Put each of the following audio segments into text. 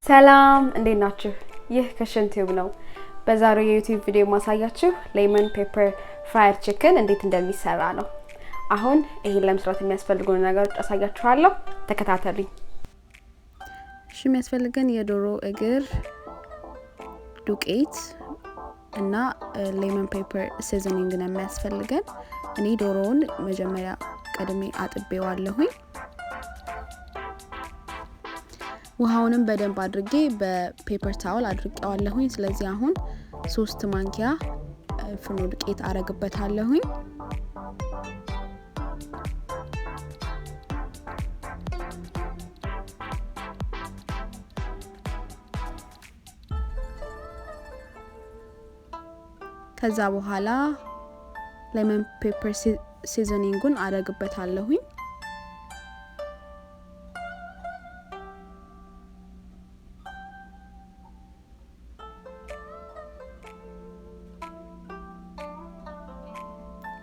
ሰላም እንዴት ናችሁ? ይህ ከሽን ቲዩብ ነው። በዛሬው የዩቲዩብ ቪዲዮ ማሳያችሁ ሌመን ፔፐር ፍራይድ ቺክን እንዴት እንደሚሰራ ነው። አሁን ይሄን ለመስራት የሚያስፈልጉን ነገሮች አሳያችኋለሁ። ተከታተሉኝ። እሺ፣ የሚያስፈልገን የዶሮ እግር፣ ዱቄት እና ሌመን ፔፐር ሲዝኒንግ ነው የሚያስፈልገን። እኔ ዶሮውን መጀመሪያ ቀድሜ አጥቤዋለሁኝ። ውሃውንም በደንብ አድርጌ በፔፐር ታውል አድርቄዋለሁኝ። ስለዚህ አሁን 3 ማንኪያ ፍርኖ ዱቄት አረግበታለሁኝ። ከዛ በኋላ ሌመን ፔፐር ሲዝኒንጉን አረግበታለሁኝ።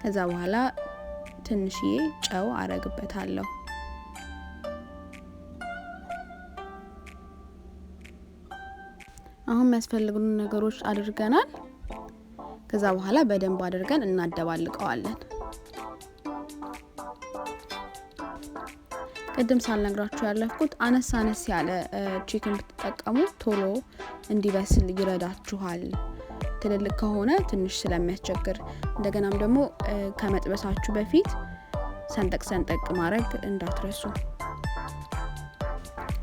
ከዛ በኋላ ትንሽዬ ጨው አረግበታለሁ። አሁን የሚያስፈልጉን ነገሮች አድርገናል። ከዛ በኋላ በደንብ አድርገን እናደባልቀዋለን። ቅድም ሳልነግራችሁ ያለፍኩት አነስ ያለ ቺክን ብትጠቀሙ ቶሎ እንዲበስል ይረዳችኋል። ትልልቅ ከሆነ ትንሽ ስለሚያስቸግር፣ እንደገናም ደግሞ ከመጥበሳችሁ በፊት ሰንጠቅ ማድረግ እንዳትረሱ።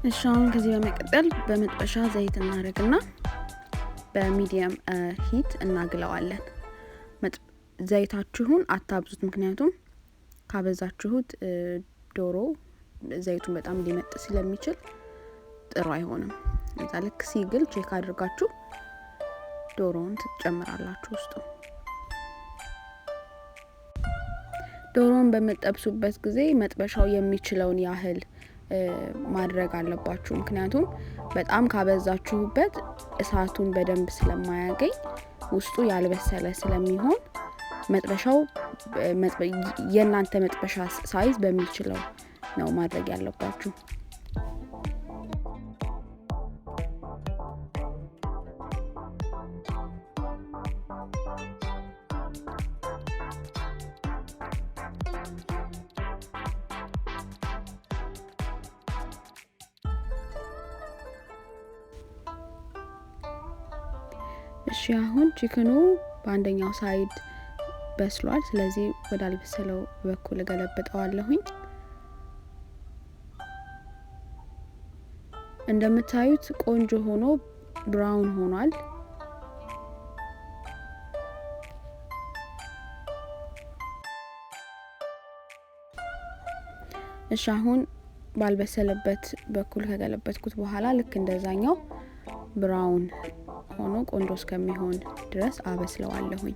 እሺ፣ አሁን ከዚህ በመቀጠል በመጥበሻ ዘይት እናደርግና በሚዲየም ሂት እናግለዋለን። ዘይታችሁን አታብዙት፣ ምክንያቱም ካበዛችሁት ዶሮ ዘይቱን በጣም ሊመጥ ስለሚችል ጥሩ አይሆንም። እዛ ልክ ሲግል ቼክ አድርጋችሁ ዶሮውን ትጨምራላችሁ ውስጡ። ዶሮውን በመጠብሱበት ጊዜ መጥበሻው የሚችለውን ያህል ማድረግ አለባችሁ፣ ምክንያቱም በጣም ካበዛችሁበት እሳቱን በደንብ ስለማያገኝ ውስጡ ያልበሰለ ስለሚሆን መጥበሻው የእናንተ መጥበሻ ሳይዝ በሚችለው ነው ማድረግ ያለባችሁ። እሺ፣ አሁን ቺክኑ በአንደኛው ሳይድ በስሏል። ስለዚህ ወደ አልበሰለው በኩል ገለብጠዋለሁኝ። እንደምታዩት ቆንጆ ሆኖ ብራውን ሆኗል። እሺ፣ አሁን ባልበሰለበት በኩል ከገለበጥኩት በኋላ ልክ እንደዛኛው ብራውን ሆኖ ቆንጆ እስከሚሆን ድረስ አበስለዋለሁኝ።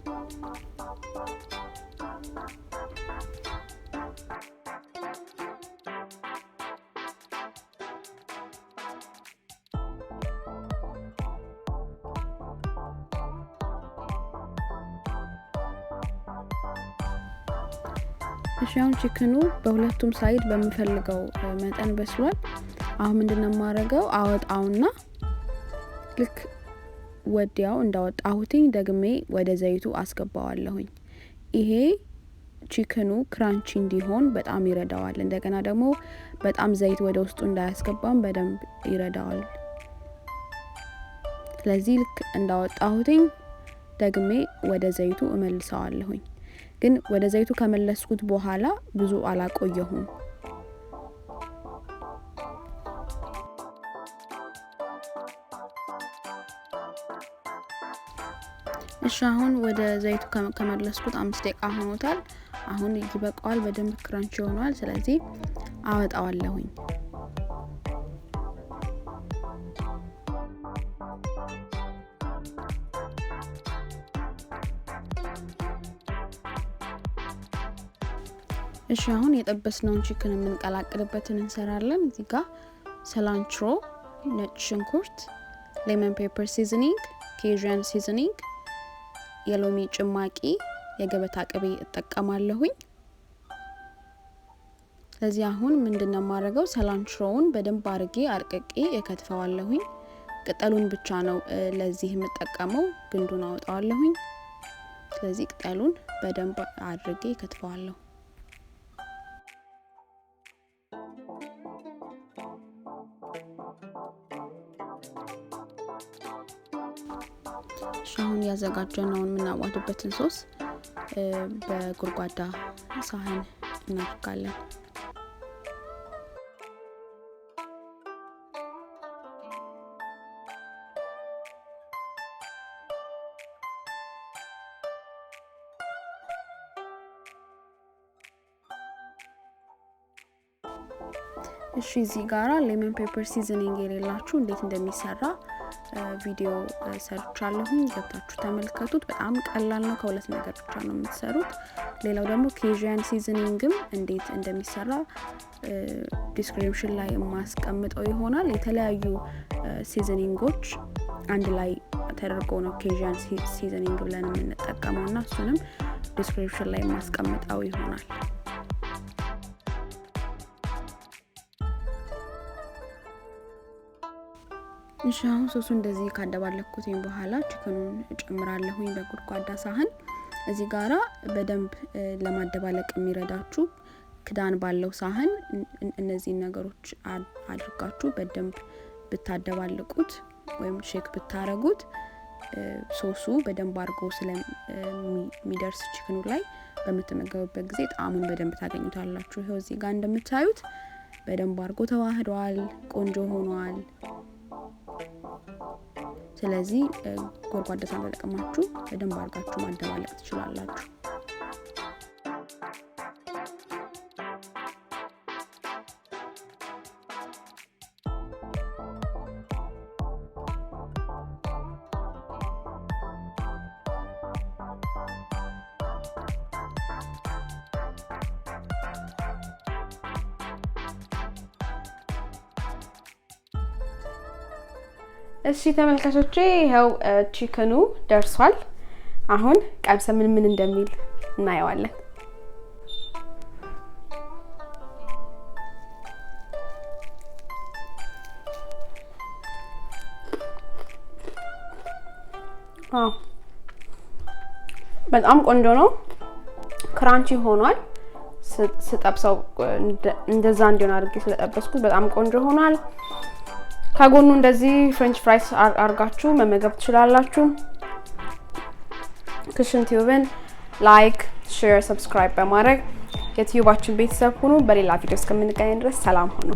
እሺ፣ አሁን ቺክኑ በሁለቱም ሳይድ በሚፈልገው መጠን በስሏል። አሁን ምንድነው የማደርገው? አወጣውና ልክ ወዲያው እንዳወጣሁትኝ ደግሜ ወደ ዘይቱ አስገባዋለሁኝ። ይሄ ቺክኑ ክራንቺ እንዲሆን በጣም ይረዳዋል። እንደገና ደግሞ በጣም ዘይት ወደ ውስጡ እንዳያስገባም በደንብ ይረዳዋል። ስለዚህ ልክ እንዳወጣሁትኝ ደግሜ ወደ ዘይቱ እመልሰዋለሁኝ። ግን ወደ ዘይቱ ከመለስኩት በኋላ ብዙ አላቆየሁም። እሺ፣ አሁን ወደ ዘይቱ ከመለስኩት 5 ደቂቃ ሆኖታል። አሁን ይበቃዋል፣ በደንብ ክራንች ሆኗል። ስለዚህ አወጣዋለሁኝ። እሺ፣ አሁን የጠበስነውን ቺክን የምንቀላቅልበትን እንሰራለን። እዚህ ጋር cilantro፣ ነጭ ሽንኩርት፣ ሌመን ፔፐር ሲዝኒንግ፣ Cajun ሲዝኒንግ፣ የሎሚ ጭማቂ፣ የገበታ ቅቤ እጠቀማለሁኝ። ስለዚህ አሁን ምንድነው ማረጋው ሰላንትሮውን በደንብ አርጌ አርቀቄ እከትፈዋለሁኝ። ቅጠሉን ብቻ ነው ለዚህ የምጠቀመው ግንዱን አወጣዋለሁኝ ስለዚህ ቅጠሉን በደንብ አድርጌ ከትፈዋለሁ ሻሁን ያዘጋጀነውን ምናዋህድበትን ሶስ በጉርጓዳ ሳህን እናደርጋለን እሺ እዚህ ጋራ ሌመን ፔፐር ሲዝኒንግ የሌላችሁ እንዴት እንደሚሰራ ቪዲዮ ሰርቻለሁኝ ገብታችሁ ተመልከቱት በጣም ቀላል ነው ከሁለት ነገር ብቻ ነው የምትሰሩት ሌላው ደግሞ ኬጂያን ሲዝኒንግም እንዴት እንደሚሰራ ዲስክሪፕሽን ላይ ማስቀምጠው ይሆናል የተለያዩ ሲዝኒንጎች አንድ ላይ ተደርጎ ነው ኬጂያን ሲዝኒንግ ብለን የምንጠቀመውና እሱንም ዲስክሪፕሽን ላይ ማስቀምጠው ይሆናል እንሻው ሶሱ እንደዚህ ካደባለኩትኝ በኋላ ቺክኑን እጨምራለሁኝ በጉርጓዳ ሳህን እዚህ ጋራ በደንብ ለማደባለቅ የሚረዳችሁ ክዳን ባለው ሳህን እነዚህ ነገሮች አድርጋችሁ በደንብ ብታደባለቁት ወይም ሼክ ብታረጉት ሶሱ በደንብ አርጎ ስለሚደርስ ቺክኑ ላይ በመተመገቡበት ጊዜ ጣዕሙን በደንብ ታገኙታላችሁ ይሄው እዚህ ጋር እንደምታዩት በደንብ አርጎ ተዋህዷል ቆንጆ ሆኗል ስለዚህ ጎርጓዳ ሳህን ተጠቅማችሁ በደንብ አርጋችሁ ማደባለቅ ትችላላችሁ እሺ ተመልካቾቼ ይሄው ቺክኑ ደርሷል አሁን ቀምሰ ምን እንደሚል እናየዋለን በጣም ቆንጆ ነው ክራንቺ ሆኗል ስጠብሰው እንደዛ እንዲሆን አድርጌ ስለጠበስኩት በጣም ቆንጆ ሆኗል ከጎኑ እንደዚህ ፍሬንች ፍራይስ አርጋችሁ መመገብ ትችላላችሁ ክሽን ቲዩብን ላይክ ሼር ሰብስክራይብ በማድረግ የቲዩባችን ቤተሰብ ሁኑ በሌላ ቪዲዮ እስከምንገናኝ ድረስ ሰላም ሁኑ